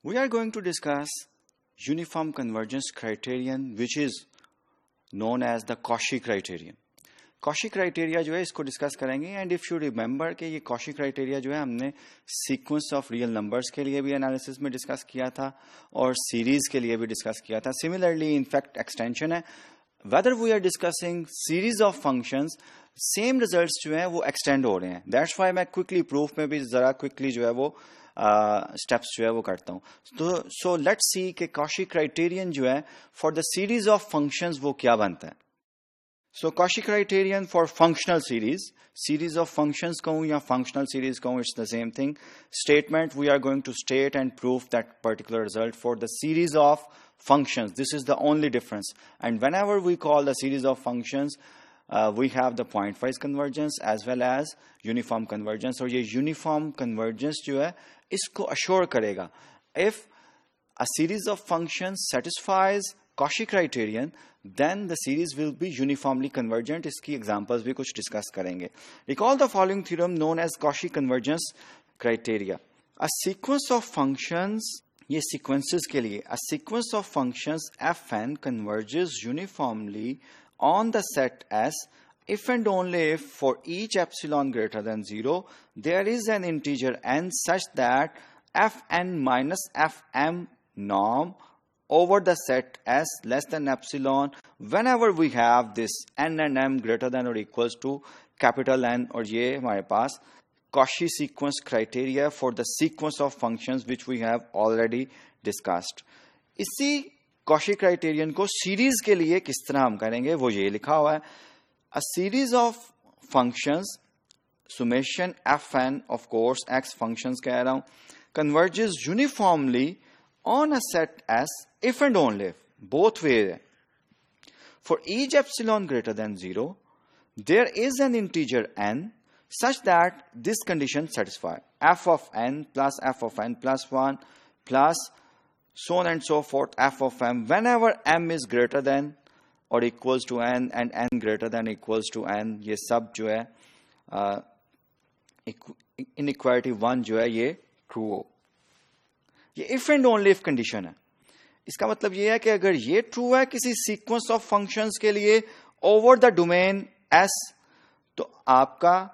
We are going to discuss uniform convergence criterion, which is known as the Cauchy criterion. Cauchy criteria जो है इसको discuss करेंगे and if you remember कि ये Cauchy criteria जो है हमने सीक्वेंस ऑफ रियल नंबर्स के लिए भी एनालिसिस में डिस्कस किया था और सीरीज के लिए भी डिस्कस किया था. सिमिलरली इनफैक्ट एक्सटेंशन है. Whether we are discussing series of functions, same results जो है वो एक्सटेंड हो रहे हैं. दैट्स व्हाई मैं क्विकली प्रूफ में भी जरा क्विकली जो है वो स्टेप्स जो है वो करता हूं. तो सो लेट्स सी कि Cauchy क्राइटेरियन जो है for the series of functions वो क्या बनता है. So Cauchy criterion for functional series of functions कहूँ या functional series कहूँ, it's the same thing. Statement, we are going to state and prove that particular result for the series of functions. This is the only difference. And whenever we call the series of functions, we have the point-wise convergence as well as uniform convergence. और ये uniform convergence जो है इसको assure करेगा. If a series of functions satisfies Cauchy criterion, then the series will be uniformly convergent. इसकी examples भी कुछ discuss करेंगे. Recall the following theorem known as Cauchy convergence criteria. A sequence of functions, ये sequences के लिए, a sequence of functions fn converges uniformly on the set S if and only if for each epsilon greater than 0 there is an integer n such that fn minus fm norm over the set S less than epsilon whenever we have this n and m greater than or equals to capital N. और ये हमारे पास Cauchy sequence criteria for the sequence of functions which we have already discussed. इसी Cauchy criterion को series के लिए किस तरह हम करेंगे वो ये लिखा हुआ है. A series of functions summation fn, of course x functions कह रहा हूँ, converges uniformly on a set S if and only if, both ways. For each epsilon greater than 0, there is an integer n such that this condition satisfies. F of n plus f of n plus 1 plus so on and so forth f of m whenever m is greater than or equals to n and n greater than equals to n. ये सब जो है inequality 1 जो है ये true हो. ये if and only if condition है. इसका मतलब ये है कि अगर ये true है किसी sequence of functions के लिए over the domain S, तो आपका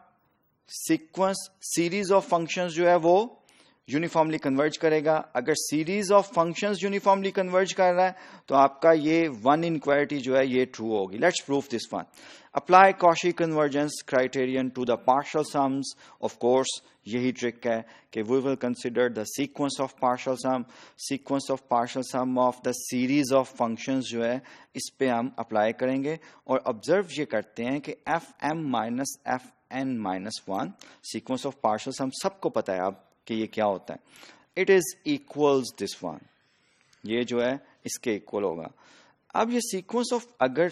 sequence series of functions जो है वो uniformly converge करेगा. अगर series of functions uniformly converge कर रहा है तो आपका ये one inequality जो है ये true होगी. Let's prove this one. Apply Cauchy convergence criterion to the partial sums. Of course, यही trick है कि we will consider the sequence of partial sum of the series of functions जो है इस पे हम apply करेंगे और observe ये करते हैं कि fm minus fn minus 1 sequence of partial sum सबको पता है अब कि ये क्या होता है. It is equals this one. ये जो है इसके equal होगा. अब ये sequence of अगर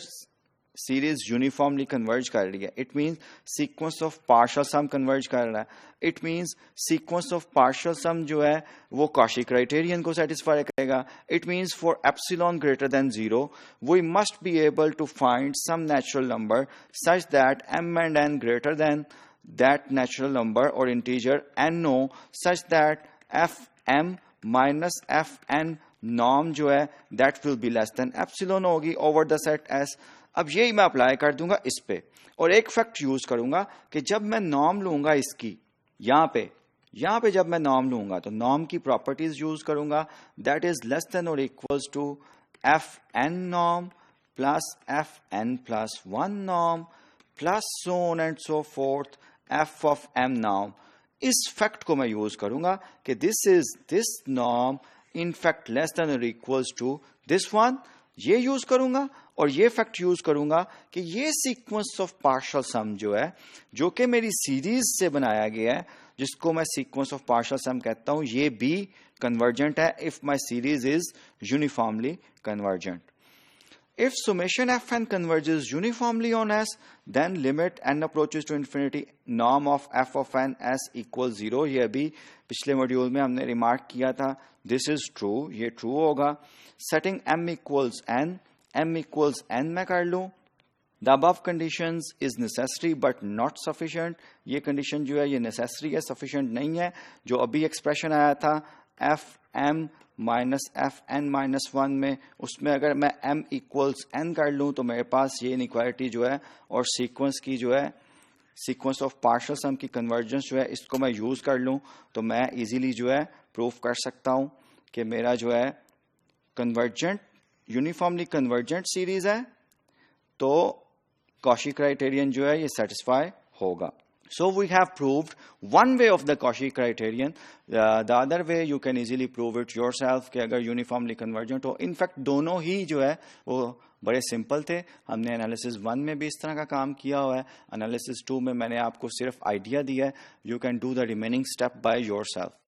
series uniformly converge कर रही है, it means sequence of partial sum converge कर रहा है. It means sequence of partial sum जो है वो Cauchy criterion को satisfy करेगा. It means for epsilon greater than 0, we must be able to find some natural number such that m and n greater than that natural number or integer no such that fm minus fn norm जो है that will be less than epsilon होगी over the set S. अब यही मैं apply कर दूंगा इस पे और एक फैक्ट यूज करूंगा कि जब मैं नॉर्म लूंगा इसकी यहाँ पे जब मैं नॉर्म लूंगा तो नॉर्म की प्रॉपर्टीज यूज करूंगा. दैट इज लेस देन और equals to F N norm plus F N plus 1 norm plus so on and so forth F of M norm. इस फैक्ट को मैं यूज करूंगा कि this norm in fact less than और equals to this one. ये use करूंगा और ये फैक्ट यूज करूंगा कि ये सीक्वेंस ऑफ पार्शियल सम जो है जो कि मेरी सीरीज से बनाया गया है जिसको मैं सीक्वेंस ऑफ पार्शियल सम कहता हूं, ये भी कन्वर्जेंट है if my series is uniformly convergent. If summation fn converges uniformly on S, then limit n approaches to infinity norm of f of n s equals 0. ये अभी पिछले मॉड्यूल में हमने रिमार्क किया था. This is true, ये true होगा. Setting m equals n मैं कर लूं. The above conditions is necessary but not sufficient. ये condition जो है ये necessary है, sufficient नहीं है. जो अभी expression आया था F M minus F N minus one में, उसमें अगर मैं m इक्वल्स n कर लूं तो मेरे पास ये इनइक्वालिटी जो है और सीक्वेंस की जो है सीक्वेंस ऑफ पार्शियल सम की कन्वर्जेंस जो है इसको मैं यूज कर लूं तो मैं इजीली जो है प्रूफ कर सकता हूं कि मेरा जो है कन्वर्जेंट यूनिफॉर्मली कन्वर्जेंट सीरीज है, तो Cauchy criterion जो है ये satisfy होगा. So we have proved one way of the Cauchy criterion. The other way you can easily prove it yourself कि अगर uniformly convergent हो. In fact दोनों ही जो है वो बड़े सिंपल थे. हमने एनालिसिस 1 में भी इस तरह का काम किया हुआ है. एनालिसिस 2 में मैंने आपको सिर्फ आइडिया दिया है. You can do the remaining step by yourself.